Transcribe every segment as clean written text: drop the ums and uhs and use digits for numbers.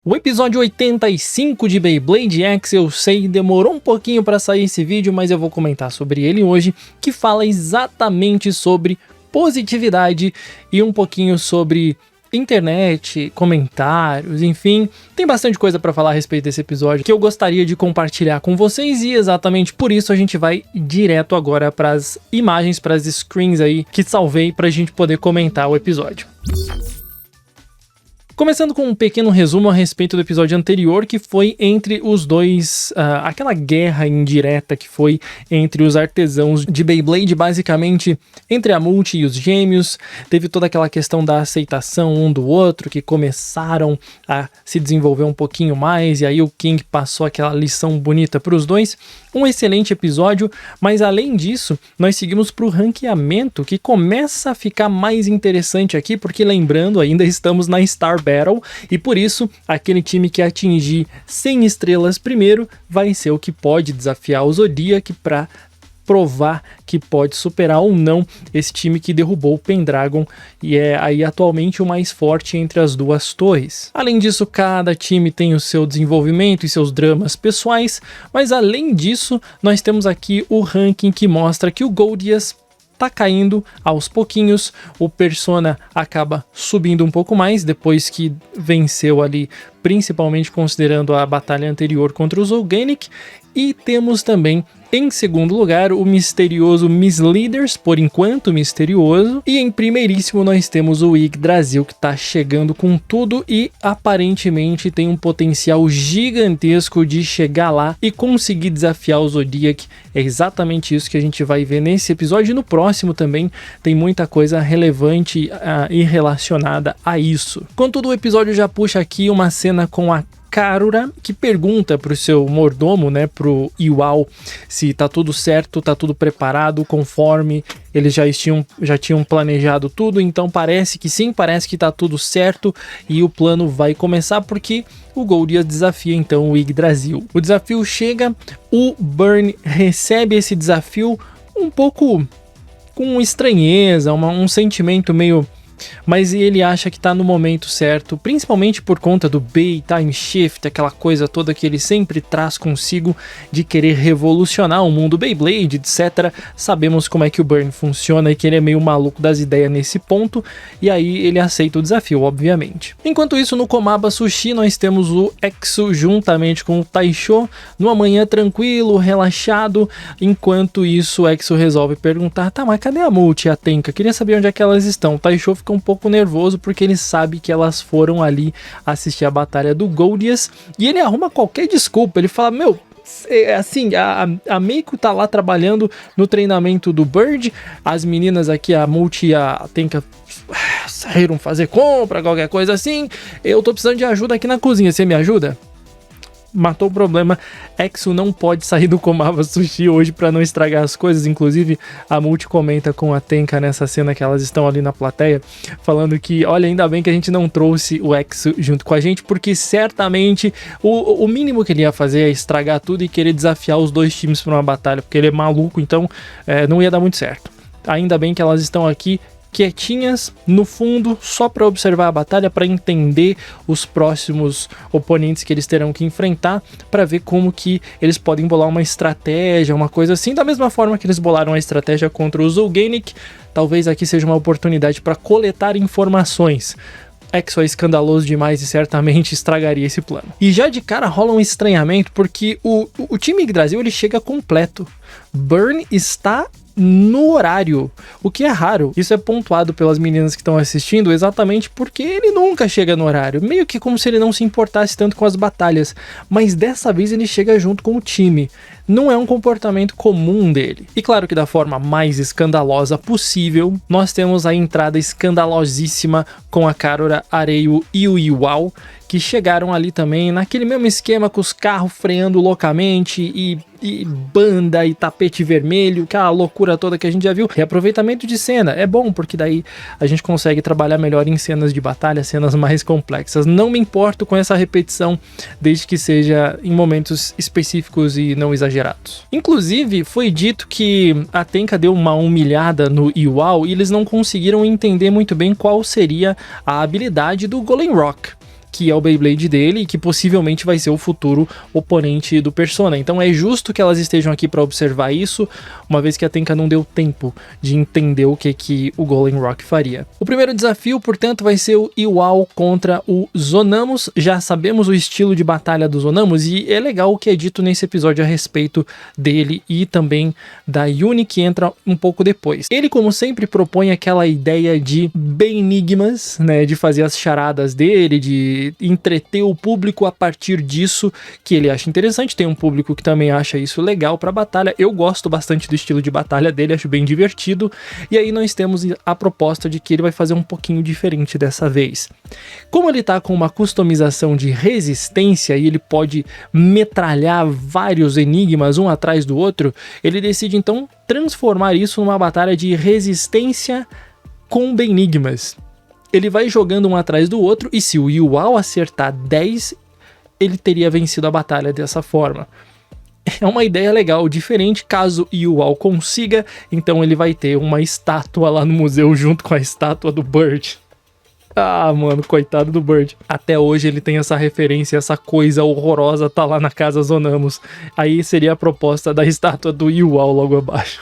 O episódio 85 de Beyblade X, eu sei, demorou um pouquinho para sair esse vídeo, mas eu vou comentar sobre ele hoje, que fala exatamente sobre positividade e um pouquinho sobre internet, comentários, enfim, tem bastante coisa para falar a respeito desse episódio que eu gostaria de compartilhar com vocês e exatamente por isso a gente vai direto agora para as imagens, para as screens aí que salvei para a gente poder comentar o episódio. Começando com um pequeno resumo a respeito do episódio anterior, que foi entre os dois, aquela guerra indireta que foi entre os artesãos de Beyblade, basicamente entre a Multi e os gêmeos. Teve toda aquela questão da aceitação um do outro, que começaram a se desenvolver um pouquinho mais, e aí o King passou aquela lição bonita para os dois. Um excelente episódio, mas além disso, nós seguimos para o ranqueamento, que começa a ficar mais interessante aqui, porque lembrando, ainda estamos na Star Battle, e por isso, aquele time que atingir 100 estrelas primeiro, vai ser o que pode desafiar o Zodiac para provar que pode superar ou não esse time que derrubou o Pendragon e é aí atualmente o mais forte entre as duas torres. Além disso, cada time tem o seu desenvolvimento e seus dramas pessoais, mas além disso, nós temos aqui o ranking que mostra que o Goldias tá caindo aos pouquinhos, o Persona acaba subindo um pouco mais depois que venceu ali, principalmente considerando a batalha anterior contra o Zolganic, e temos também em segundo lugar o misterioso Misleaders, por enquanto misterioso, e em primeiríssimo nós temos o Yggdrasil que tá chegando com tudo e aparentemente tem um potencial gigantesco de chegar lá e conseguir desafiar o Zodiac. É exatamente isso que a gente vai ver nesse episódio e no próximo também tem muita coisa relevante e relacionada a isso. Contudo, o episódio já puxa aqui uma cena com a Karura, que pergunta pro seu mordomo, né, pro Iwao, se tá tudo certo, tá tudo preparado, conforme eles já tinham planejado tudo, então parece que sim, parece que tá tudo certo e o plano vai começar porque o Goldias desafia então o Yggdrasil. O desafio chega, o Burn recebe esse desafio um pouco com estranheza, um sentimento meio... mas ele acha que tá no momento certo, principalmente por conta do Bay Time Shift, aquela coisa toda que ele sempre traz consigo de querer revolucionar o mundo Beyblade, etc. Sabemos como é que o Burn funciona e que ele é meio maluco das ideias nesse ponto, e aí ele aceita o desafio, obviamente. Enquanto isso, no Komaba Sushi, nós temos o Exo juntamente com o Taisho, numa manhã tranquilo, relaxado. Enquanto isso, o Exo resolve perguntar, tá, mas cadê a Multi e a Tenka? Queria saber onde é que elas estão. O Taisho fica um pouco nervoso porque ele sabe que elas foram ali assistir a batalha do Goldias e ele arruma qualquer desculpa. Ele fala, meu, assim, a Meiko tá lá trabalhando no treinamento do Bird, as meninas aqui, a Multi e a Tenka saíram fazer compra, qualquer coisa assim, eu tô precisando de ajuda aqui na cozinha, você me ajuda? Matou o problema. Exo não pode sair do Komaba Sushi hoje para não estragar as coisas. Inclusive a Multi comenta com a Tenka nessa cena que elas estão ali na plateia, falando que, olha, ainda bem que a gente não trouxe o Exo junto com a gente, porque certamente o mínimo que ele ia fazer é estragar tudo e querer desafiar os dois times para uma batalha, porque ele é maluco, então não ia dar muito certo. Ainda bem que elas estão aqui quietinhas no fundo, só para observar a batalha, para entender os próximos oponentes que eles terão que enfrentar, para ver como que eles podem bolar uma estratégia, uma coisa assim, da mesma forma que eles bolaram a estratégia contra o Zolganic. Talvez aqui seja uma oportunidade para coletar informações. Exo é escandaloso demais e certamente estragaria esse plano. E já de cara rola um estranhamento, porque o time Yggdrasil ele chega completo. Burn está no horário, o que é raro. Isso é pontuado pelas meninas que estão assistindo exatamente porque ele nunca chega no horário, meio que como se ele não se importasse tanto com as batalhas, mas dessa vez ele chega junto com o time. Não é um comportamento comum dele. E claro que da forma mais escandalosa possível, nós temos a entrada escandalosíssima com a Karura, Areio e o Iwao, que chegaram ali também naquele mesmo esquema, com os carros freando loucamente e banda e tapete vermelho, aquela loucura toda que a gente já viu. Reaproveitamento de cena é bom, porque daí a gente consegue trabalhar melhor em cenas de batalha, cenas mais complexas. Não me importo com essa repetição, desde que seja em momentos específicos e não exagerados. Inclusive, foi dito que a Tenka deu uma humilhada no Iwao e eles não conseguiram entender muito bem qual seria a habilidade do Golem Rock. que é o Beyblade dele e que possivelmente vai ser o futuro oponente do Persona. Então é justo que elas estejam aqui para observar isso, uma vez que a Tenka não deu tempo de entender o que o Golem Rock faria. O primeiro desafio, portanto, vai ser o Iwao contra o Zonamus. Já sabemos o estilo de batalha do Zonamus e é legal o que é dito nesse episódio a respeito dele e também da Yuni, que entra um pouco depois. Ele, como sempre, propõe aquela ideia de Benigmas, né, de fazer as charadas dele, de entreter o público a partir disso, que ele acha interessante. Tem um público que também acha isso legal pra batalha. Eu gosto bastante do estilo de batalha dele, acho bem divertido. E aí nós temos a proposta de que ele vai fazer um pouquinho diferente dessa vez. Como ele tá com uma customização de resistência e ele pode metralhar vários enigmas um atrás do outro, ele decide então transformar isso numa batalha de resistência com Benigmas. Ele vai jogando um atrás do outro e se o Iwao acertar 10, ele teria vencido a batalha dessa forma. É uma ideia legal, diferente. Caso Iwao consiga, então ele vai ter uma estátua lá no museu junto com a estátua do Bird. Ah, mano, coitado do Bird. Até hoje ele tem essa referência, essa coisa horrorosa tá lá na casa Zonamus. Aí seria a proposta da estátua do Iwao logo abaixo.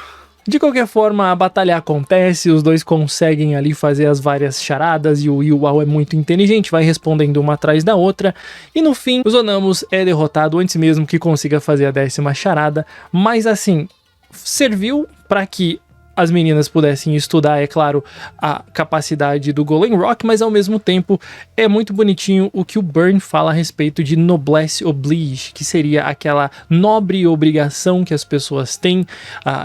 De qualquer forma, a batalha acontece, os dois conseguem ali fazer as várias charadas e o Iwao é muito inteligente, vai respondendo uma atrás da outra e no fim o Zonamus é derrotado antes mesmo que consiga fazer a 10ª charada, mas assim, serviu para que as meninas pudessem estudar, é claro, a capacidade do Golem Rock, mas ao mesmo tempo é muito bonitinho o que o Burn fala a respeito de noblesse oblige, que seria aquela nobre obrigação que as pessoas têm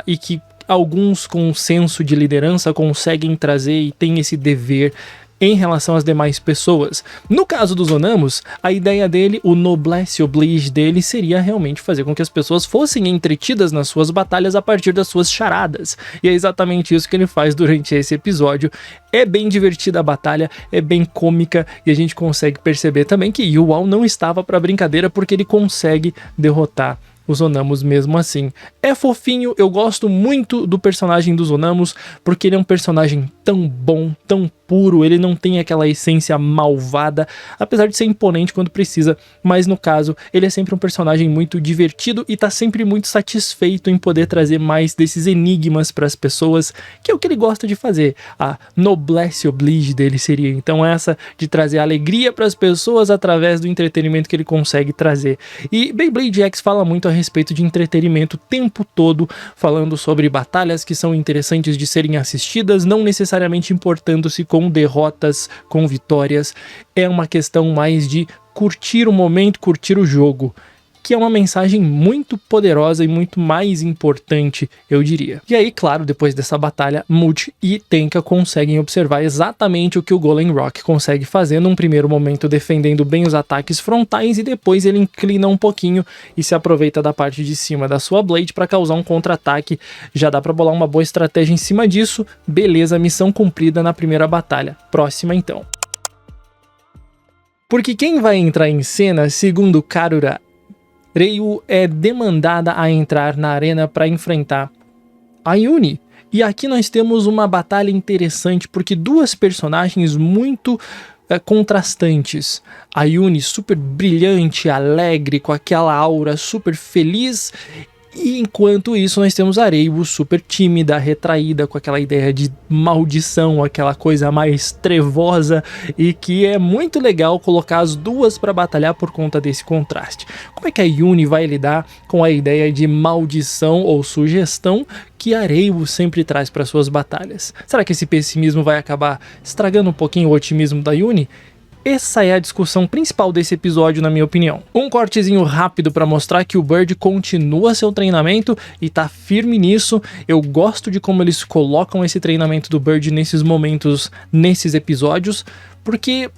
e que alguns com senso de liderança conseguem trazer e têm esse dever em relação às demais pessoas. No caso do Zonamus, a ideia dele, o noblesse oblige dele, seria realmente fazer com que as pessoas fossem entretidas nas suas batalhas a partir das suas charadas. E é exatamente isso que ele faz durante esse episódio. É bem divertida a batalha, é bem cômica e a gente consegue perceber também que Iwao não estava para brincadeira porque ele consegue derrotar o Zonamus mesmo assim. É fofinho, eu gosto muito do personagem do Zonamus, porque ele é um personagem tão bom, tão puro, ele não tem aquela essência malvada, apesar de ser imponente quando precisa, mas no caso, ele é sempre um personagem muito divertido e tá sempre muito satisfeito em poder trazer mais desses enigmas para as pessoas, que é o que ele gosta de fazer. A noblesse oblige dele seria então essa, de trazer alegria para as pessoas através do entretenimento que ele consegue trazer. E Beyblade X fala muito a respeito de entretenimento o tempo todo, falando sobre batalhas que são interessantes de serem assistidas, não necessariamente importando-se com derrotas, com vitórias. É uma questão mais de curtir o momento, curtir o jogo, que é uma mensagem muito poderosa e muito mais importante, eu diria. E aí, claro, depois dessa batalha, Multi e Tenka conseguem observar exatamente o que o Golem Rock consegue fazer, num primeiro momento defendendo bem os ataques frontais e depois ele inclina um pouquinho e se aproveita da parte de cima da sua Blade para causar um contra-ataque. Já dá para bolar uma boa estratégia em cima disso. Beleza, missão cumprida na primeira batalha. Próxima então. Porque quem vai entrar em cena, segundo Karura, Ryu é demandada a entrar na arena para enfrentar a Yuni. E aqui nós temos uma batalha interessante porque duas personagens muito contrastantes. A Yuni super brilhante, alegre, com aquela aura super feliz. E enquanto isso nós temos a Ryu super tímida, retraída, com aquela ideia de maldição, aquela coisa mais trevosa, e que é muito legal colocar as duas para batalhar por conta desse contraste. Como é que a Yuni vai lidar com a ideia de maldição ou sugestão que a Ryu sempre traz para suas batalhas? Será que esse pessimismo vai acabar estragando um pouquinho o otimismo da Yuni? Essa é a discussão principal desse episódio, na minha opinião. Um cortezinho rápido para mostrar que o Bird continua seu treinamento e tá firme nisso. Eu gosto de como eles colocam esse treinamento do Bird nesses momentos, nesses episódios, porque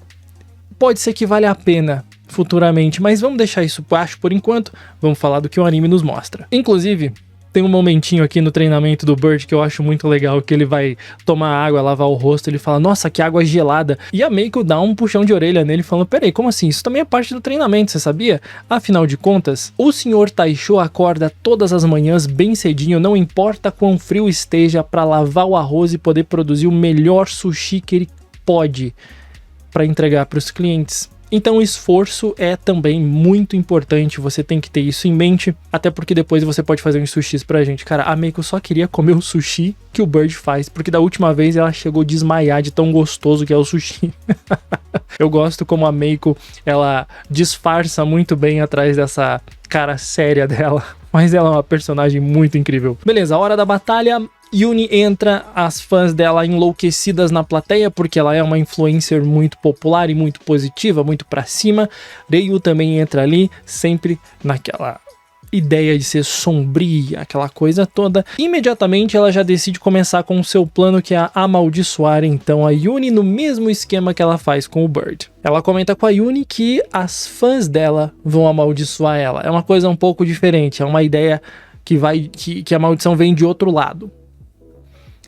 pode ser que valha a pena futuramente, mas vamos deixar isso baixo por enquanto. Vamos falar do que o anime nos mostra. Inclusive, tem um momentinho aqui no treinamento do Bird que eu acho muito legal, que ele vai tomar água, lavar o rosto, ele fala, nossa, que água gelada. E a Meiko dá um puxão de orelha nele, falando, peraí, como assim? Isso também é parte do treinamento, você sabia? Afinal de contas, o Sr. Taisho acorda todas as manhãs bem cedinho, não importa quão frio esteja, para lavar o arroz e poder produzir o melhor sushi que ele pode para entregar para os clientes. Então o esforço é também muito importante, você tem que ter isso em mente, até porque depois você pode fazer uns sushis pra gente. Cara, a Meiko só queria comer o sushi que o Bird faz, porque da última vez ela chegou a desmaiar de tão gostoso que é o sushi. Eu gosto como a Meiko, ela disfarça muito bem atrás dessa cara séria dela, mas ela é uma personagem muito incrível. Beleza, a hora da batalha, Yuni entra, as fãs dela enlouquecidas na plateia, porque ela é uma influencer muito popular e muito positiva, muito pra cima. Ryu também entra ali, sempre naquela ideia de ser sombria, aquela coisa toda. Imediatamente ela já decide começar com o seu plano, que é amaldiçoar então a Yuni no mesmo esquema que ela faz com o Bird. Ela comenta com a Yuni que as fãs dela vão amaldiçoar ela. É uma coisa um pouco diferente, é uma ideia que a maldição vem de outro lado.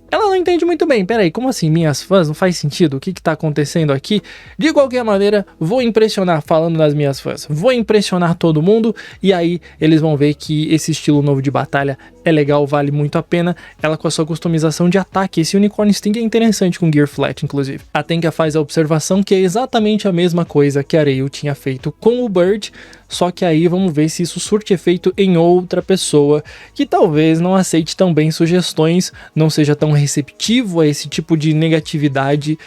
Ela não entende muito bem, peraí, como assim minhas fãs? Não faz sentido, o que tá acontecendo aqui? De qualquer maneira, vou impressionar falando das minhas fãs, vou impressionar todo mundo, e aí eles vão ver que esse estilo novo de batalha é legal, vale muito a pena. Ela com a sua customização de ataque, esse Unicorn Sting é interessante com Gear Flat, inclusive. A Tenka faz a observação que é exatamente a mesma coisa que a Ryu tinha feito com o Bird, só que aí vamos ver se isso surte efeito em outra pessoa que talvez não aceite tão bem sugestões, não seja tão receptivo a esse tipo de negatividade,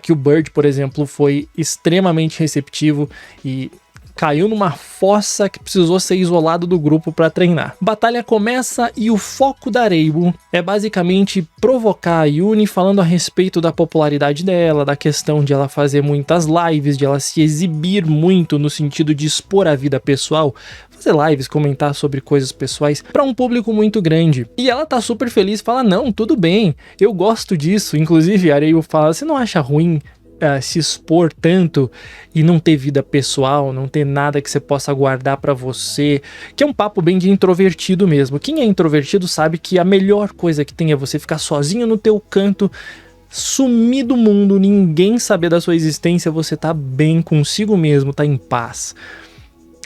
que o Bird, por exemplo, foi extremamente receptivo e caiu numa fossa que precisou ser isolado do grupo para treinar. Batalha começa e o foco da Ryu é basicamente provocar a Yuni falando a respeito da popularidade dela, da questão de ela fazer muitas lives, de ela se exibir muito no sentido de expor a vida pessoal, fazer lives, comentar sobre coisas pessoais para um público muito grande. E ela tá super feliz, fala, não, tudo bem, eu gosto disso. Inclusive a Ryu fala, você não acha ruim se expor tanto e não ter vida pessoal, não ter nada que você possa guardar pra você, que é um papo bem de introvertido mesmo. Quem é introvertido sabe que a melhor coisa que tem é você ficar sozinho no teu canto, sumir do mundo, ninguém saber da sua existência, você tá bem consigo mesmo, tá em paz.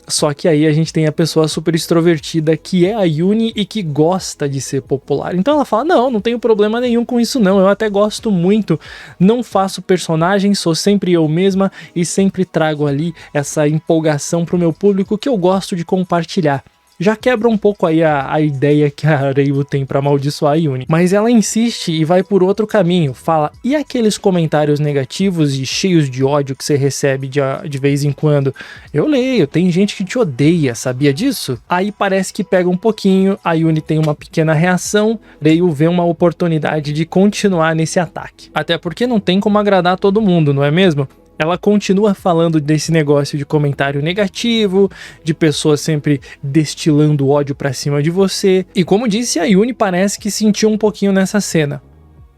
Só que aí a gente tem a pessoa super extrovertida que é a Yuni e que gosta de ser popular. Então ela fala, não tenho problema nenhum com isso não, eu até gosto muito, não faço personagem, sou sempre eu mesma e sempre trago ali essa empolgação pro meu público que eu gosto de compartilhar. Já quebra um pouco aí a ideia que a Ryu tem pra amaldiçoar a Yuni. Mas ela insiste e vai por outro caminho. Fala, e aqueles comentários negativos e cheios de ódio que você recebe de vez em quando? Eu leio, tem gente que te odeia, sabia disso? Aí parece que pega um pouquinho, a Yuni tem uma pequena reação, Ryu vê uma oportunidade de continuar nesse ataque. Até porque não tem como agradar todo mundo, não é mesmo? Ela continua falando desse negócio de comentário negativo, de pessoas sempre destilando ódio pra cima de você. E como disse, a Yuni parece que sentiu um pouquinho nessa cena.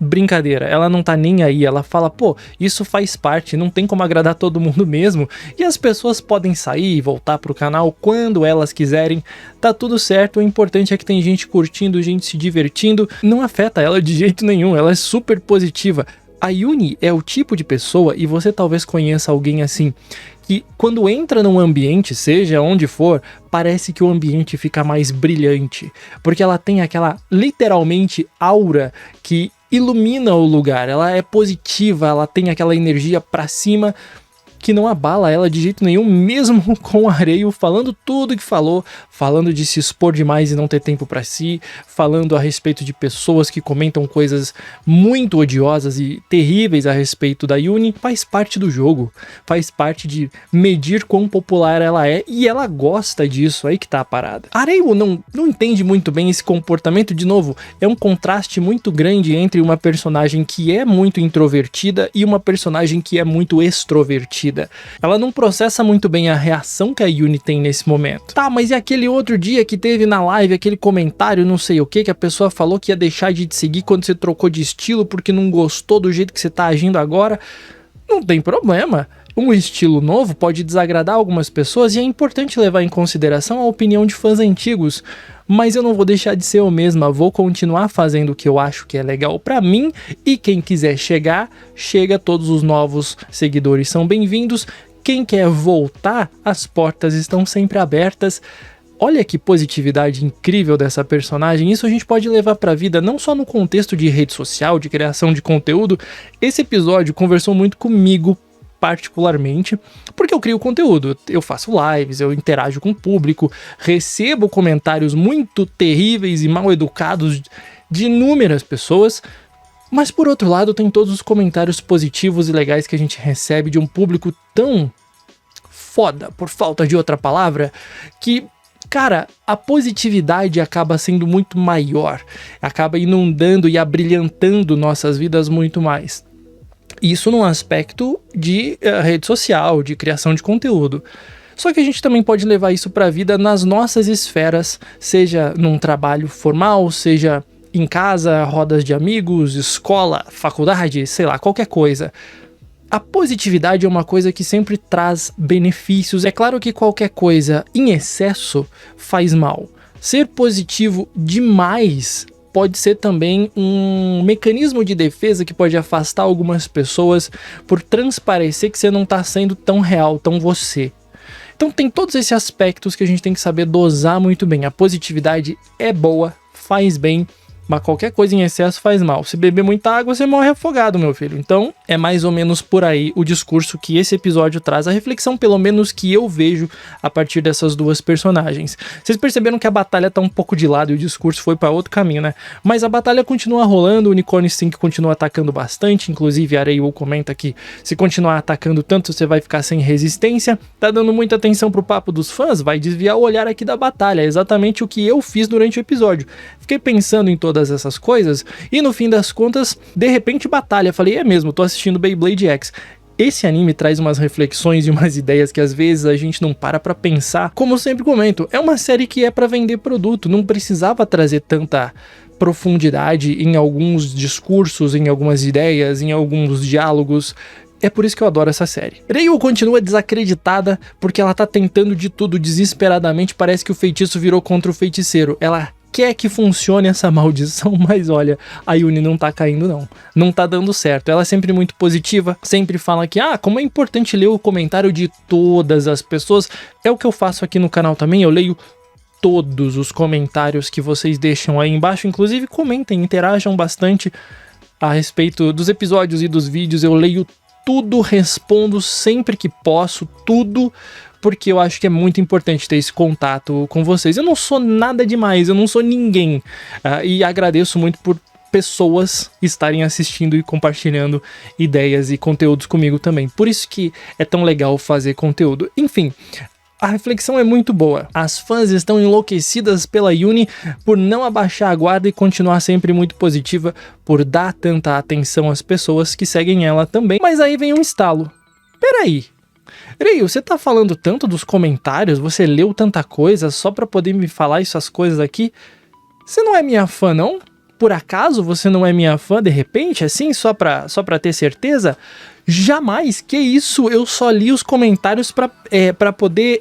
Brincadeira, ela não tá nem aí, ela fala, pô, isso faz parte, não tem como agradar todo mundo mesmo, e as pessoas podem sair e voltar pro canal quando elas quiserem, tá tudo certo, o importante é que tem gente curtindo, gente se divertindo, não afeta ela de jeito nenhum, ela é super positiva. A Yuni é o tipo de pessoa, e você talvez conheça alguém assim, que quando entra num ambiente, seja onde for, parece que o ambiente fica mais brilhante, porque ela tem aquela, literalmente, aura que ilumina o lugar, ela é positiva, ela tem aquela energia pra cima, que não abala ela de jeito nenhum, mesmo com a Ryu falando tudo que falou, falando de se expor demais e não ter tempo pra si, falando a respeito de pessoas que comentam coisas muito odiosas e terríveis a respeito da Yuni. Faz parte do jogo, faz parte de medir quão popular ela é, e ela gosta disso, aí que tá a parada. A Ryu não entende muito bem esse comportamento, de novo, é um contraste muito grande entre uma personagem que é muito introvertida e uma personagem que é muito extrovertida. Ela não processa muito bem a reação que a Yuni tem nesse momento. Tá, mas e aquele outro dia que teve na live, aquele comentário não sei o que a pessoa falou que ia deixar de te seguir quando você trocou de estilo porque não gostou do jeito que você tá agindo agora? Não tem problema. Um estilo novo pode desagradar algumas pessoas e é importante levar em consideração a opinião de fãs antigos, mas eu não vou deixar de ser eu mesma, vou continuar fazendo o que eu acho que é legal pra mim, e quem quiser chegar, chega, todos os novos seguidores são bem-vindos, quem quer voltar, as portas estão sempre abertas. Olha que positividade incrível dessa personagem, isso a gente pode levar pra vida não só no contexto de rede social, de criação de conteúdo. Esse episódio conversou muito comigo, particularmente, porque eu crio conteúdo, eu faço lives, eu interajo com o público, recebo comentários muito terríveis e mal educados de inúmeras pessoas, mas por outro lado tem todos os comentários positivos e legais que a gente recebe de um público tão foda, por falta de outra palavra, que, cara, a positividade acaba sendo muito maior, acaba inundando e abrilhantando nossas vidas muito mais. Isso num aspecto de rede social, de criação de conteúdo. Só que a gente também pode levar isso para a vida nas nossas esferas, seja num trabalho formal, seja em casa, rodas de amigos, escola, faculdade, sei lá, qualquer coisa. A positividade é uma coisa que sempre traz benefícios. É claro que qualquer coisa em excesso faz mal. Ser positivo demais pode ser também um mecanismo de defesa que pode afastar algumas pessoas por transparecer que você não está sendo tão real, tão você. Então tem todos esses aspectos que a gente tem que saber dosar muito bem. A positividade é boa, faz bem, mas qualquer coisa em excesso faz mal. Se beber muita água, você morre afogado, meu filho. Então, é mais ou menos por aí o discurso que esse episódio traz, a reflexão, pelo menos, que eu vejo a partir dessas duas personagens. Vocês perceberam que a batalha tá um pouco de lado e o discurso foi para outro caminho, né? Mas a batalha continua rolando, o Unicorn Sync continua atacando bastante, inclusive a Areiu comenta que se continuar atacando tanto, você vai ficar sem resistência. Tá dando muita atenção pro papo dos fãs, vai desviar o olhar aqui da batalha, é exatamente o que eu fiz durante o episódio. Fiquei pensando em todas essas coisas e no fim das contas, de repente batalha. Falei, é mesmo, tô assistindo Beyblade X. Esse anime traz umas reflexões e umas ideias que às vezes a gente não para pra pensar. Como eu sempre comento, é uma série que é pra vender produto, não precisava trazer tanta profundidade em alguns discursos, em algumas ideias, em alguns diálogos. É por isso que eu adoro essa série. Ryu continua desacreditada porque ela tá tentando de tudo desesperadamente, parece que o feitiço virou contra o feiticeiro. Ela quer que funcione essa maldição, mas olha, a Yuni não tá caindo não, não tá dando certo. Ela é sempre muito positiva, sempre fala que, como é importante ler o comentário de todas as pessoas. É o que eu faço aqui no canal também, eu leio todos os comentários que vocês deixam aí embaixo, inclusive comentem, interajam bastante a respeito dos episódios e dos vídeos, eu leio tudo, respondo sempre que posso, tudo, porque eu acho que é muito importante ter esse contato com vocês. Eu não sou nada demais, eu não sou ninguém, e agradeço muito por pessoas estarem assistindo e compartilhando ideias e conteúdos comigo também. Por isso que é tão legal fazer conteúdo. Enfim, a reflexão é muito boa. As fãs estão enlouquecidas pela Yuni por não abaixar a guarda e continuar sempre muito positiva, por dar tanta atenção às pessoas que seguem ela também. Mas aí vem um estalo. Peraí, Ryu, você tá falando tanto dos comentários, você leu tanta coisa só pra poder me falar essas coisas aqui? Você não é minha fã, não? Por acaso você não é minha fã de repente, assim, só pra ter certeza? Jamais, que isso, eu só li os comentários pra poder...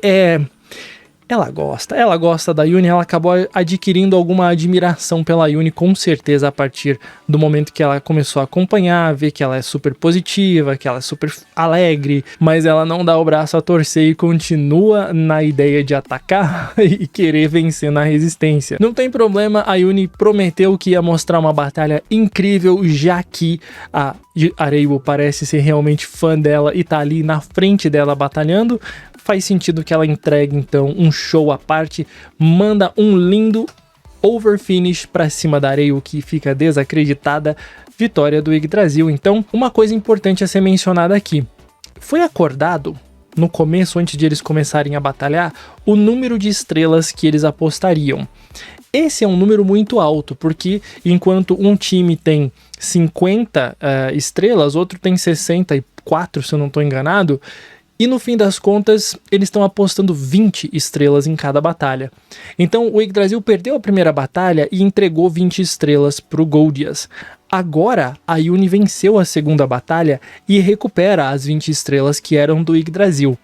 Ela gosta da Yuni, ela acabou adquirindo alguma admiração pela Yuni, com certeza, a partir do momento que ela começou a acompanhar, ver que ela é super positiva, que ela é super alegre, mas ela não dá o braço a torcer e continua na ideia de atacar e querer vencer na resistência. Não tem problema, a Yuni prometeu que ia mostrar uma batalha incrível, já que a Areiwa parece ser realmente fã dela e tá ali na frente dela batalhando. Faz sentido que ela entregue então um show à parte, manda um lindo overfinish pra cima da Areiwa, que fica desacreditada. Vitória do Yggdrasil. Então, uma coisa importante a ser mencionada aqui: foi acordado no começo, antes de eles começarem a batalhar, o número de estrelas que eles apostariam. Esse é um número muito alto, porque enquanto um time tem 50 estrelas, outro tem 64, se eu não estou enganado, e no fim das contas, eles estão apostando 20 estrelas em cada batalha. Então o Yggdrasil perdeu a primeira batalha e entregou 20 estrelas para o Goldias. Agora a Yuni venceu a segunda batalha e recupera as 20 estrelas que eram do Yggdrasil.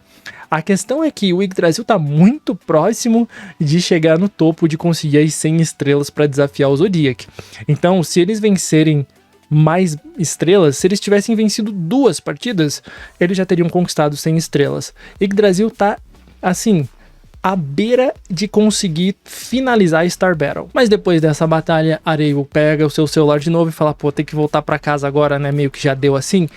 A questão é que o Yggdrasil está muito próximo de chegar no topo, de conseguir as 100 estrelas para desafiar o Zodiac. Então, se eles vencerem mais estrelas, se eles tivessem vencido 2 partidas, eles já teriam conquistado 100 estrelas. Yggdrasil tá, assim, à beira de conseguir finalizar a Star Battle. Mas depois dessa batalha, Areu pega o seu celular de novo e fala, pô, tem que voltar pra casa agora, né, meio que já deu assim,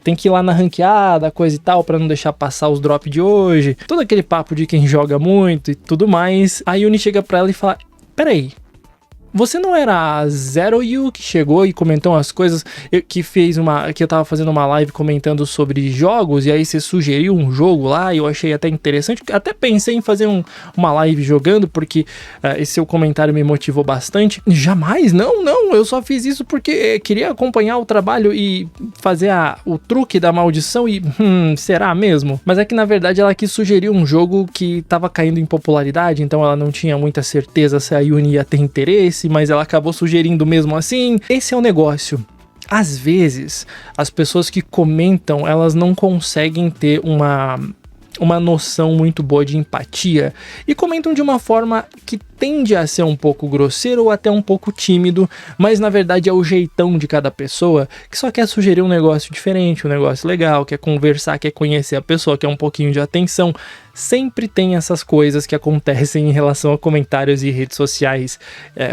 tem que ir lá na ranqueada, coisa e tal, pra não deixar passar os drops de hoje, todo aquele papo de quem joga muito e tudo mais. A Yuni chega pra ela e fala, peraí, você não era a Zero Yu que chegou e comentou umas coisas, que eu tava fazendo uma live comentando sobre jogos, e aí você sugeriu um jogo lá, e eu achei até interessante, até pensei em fazer uma live jogando, porque esse seu comentário me motivou bastante. Jamais, não, eu só fiz isso porque queria acompanhar o trabalho e fazer o truque da maldição e, será mesmo? Mas é que na verdade ela quis sugerir um jogo que tava caindo em popularidade, então ela não tinha muita certeza se a Yuni ia ter interesse, mas ela acabou sugerindo mesmo assim. Esse é o negócio. Às vezes, as pessoas que comentam, elas não conseguem ter uma noção muito boa de empatia e comentam de uma forma que tende a ser um pouco grosseiro ou até um pouco tímido, mas na verdade é o jeitão de cada pessoa que só quer sugerir um negócio diferente, um negócio legal, quer conversar, quer conhecer a pessoa, quer um pouquinho de atenção. Sempre tem essas coisas que acontecem em relação a comentários e redes sociais,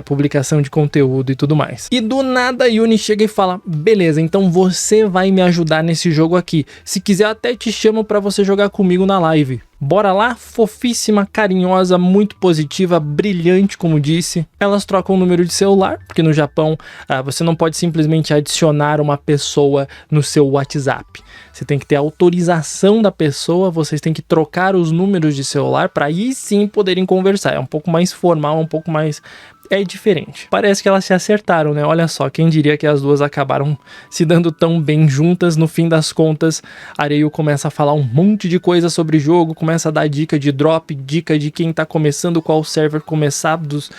publicação de conteúdo e tudo mais. E do nada a Yuni chega e fala, beleza, então você vai me ajudar nesse jogo aqui. Se quiser até te chamo pra você jogar comigo na live. Bora lá? Fofíssima, carinhosa, muito positiva, brilhante, como disse. Elas trocam o número de celular, porque no Japão você não pode simplesmente adicionar uma pessoa no seu WhatsApp. Você tem que ter autorização da pessoa, vocês têm que trocar os números de celular para aí sim poderem conversar. É um pouco mais formal, um pouco mais... é diferente. Parece que elas se acertaram, né? Olha só, quem diria que as duas acabaram se dando tão bem juntas. No fim das contas, Areu começa a falar um monte de coisa sobre jogo, começa a dar dica de drop, dica de quem tá começando, qual server começar dos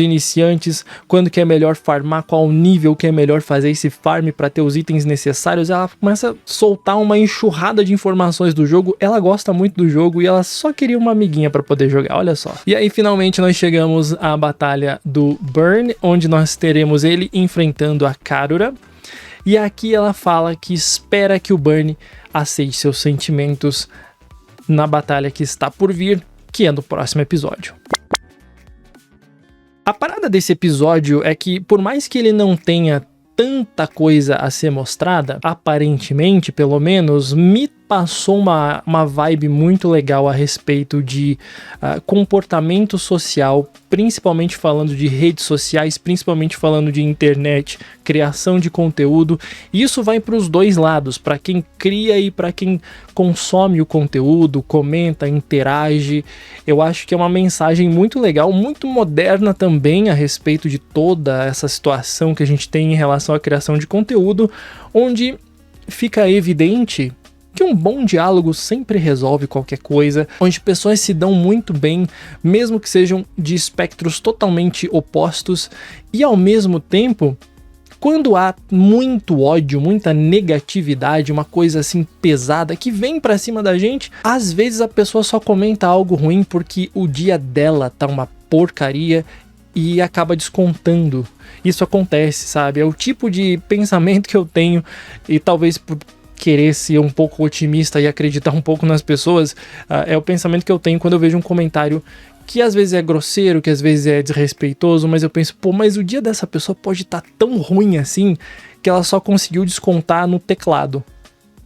iniciantes, quando que é melhor farmar, qual nível que é melhor fazer esse farm para ter os itens necessários. Ela começa a soltar uma enxurrada de informações do jogo. Ela gosta muito do jogo e ela só queria uma amiguinha para poder jogar, olha só. E aí finalmente nós chegamos à batalha do Burn, onde nós teremos ele enfrentando a Karura. E aqui ela fala que espera que o Burn aceite seus sentimentos na batalha que está por vir, que é no próximo episódio. A parada desse episódio é que, por mais que ele não tenha tanta coisa a ser mostrada, aparentemente, pelo menos, me passou uma vibe muito legal a respeito de comportamento social, principalmente falando de redes sociais, principalmente falando de internet, criação de conteúdo. E isso vai para os dois lados, para quem cria e para quem consome o conteúdo, comenta, interage. Eu acho que é uma mensagem muito legal, muito moderna também a respeito de toda essa situação que a gente tem em relação à criação de conteúdo, onde fica evidente que um bom diálogo sempre resolve qualquer coisa, onde pessoas se dão muito bem, mesmo que sejam de espectros totalmente opostos, e ao mesmo tempo, quando há muito ódio, muita negatividade, uma coisa assim pesada que vem pra cima da gente, às vezes a pessoa só comenta algo ruim porque o dia dela tá uma porcaria e acaba descontando. Isso acontece, sabe? É o tipo de pensamento que eu tenho, e talvez por querer ser um pouco otimista e acreditar um pouco nas pessoas, é o pensamento que eu tenho quando eu vejo um comentário que às vezes é grosseiro, que às vezes é desrespeitoso, mas eu penso, pô, mas o dia dessa pessoa pode estar tão ruim assim que ela só conseguiu descontar no teclado.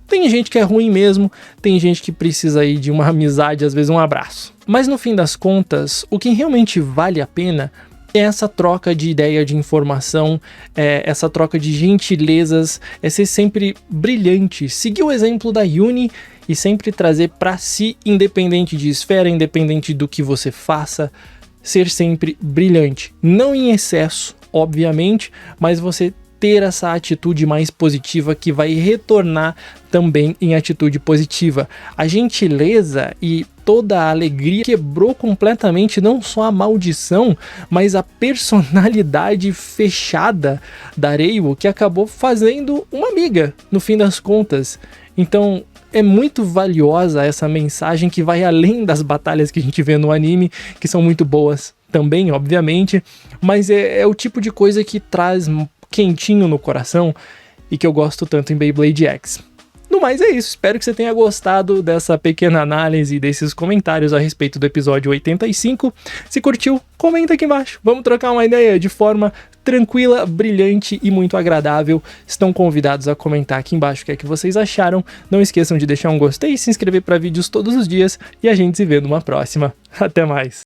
Tem gente que é ruim mesmo, tem gente que precisa aí de uma amizade, às vezes um abraço. Mas no fim das contas, o que realmente vale a pena é essa troca de ideia, de informação, essa troca de gentilezas, é ser sempre brilhante, seguir o exemplo da Yuni e sempre trazer para si, independente de esfera, independente do que você faça, ser sempre brilhante. Não em excesso, obviamente, mas você ter essa atitude mais positiva que vai retornar também em atitude positiva. A gentileza e toda a alegria quebrou completamente não só a maldição, mas a personalidade fechada da Areu, que acabou fazendo uma amiga, no fim das contas. Então é muito valiosa essa mensagem que vai além das batalhas que a gente vê no anime, que são muito boas também, obviamente, mas é o tipo de coisa que traz quentinho no coração e que eu gosto tanto em Beyblade X. No mais é isso, espero que você tenha gostado dessa pequena análise, desses comentários a respeito do episódio 85. Se curtiu, comenta aqui embaixo, vamos trocar uma ideia de forma tranquila, brilhante e muito agradável. Estão convidados a comentar aqui embaixo o que é que vocês acharam. Não esqueçam de deixar um gostei e se inscrever para vídeos todos os dias. E a gente se vê numa próxima. Até mais!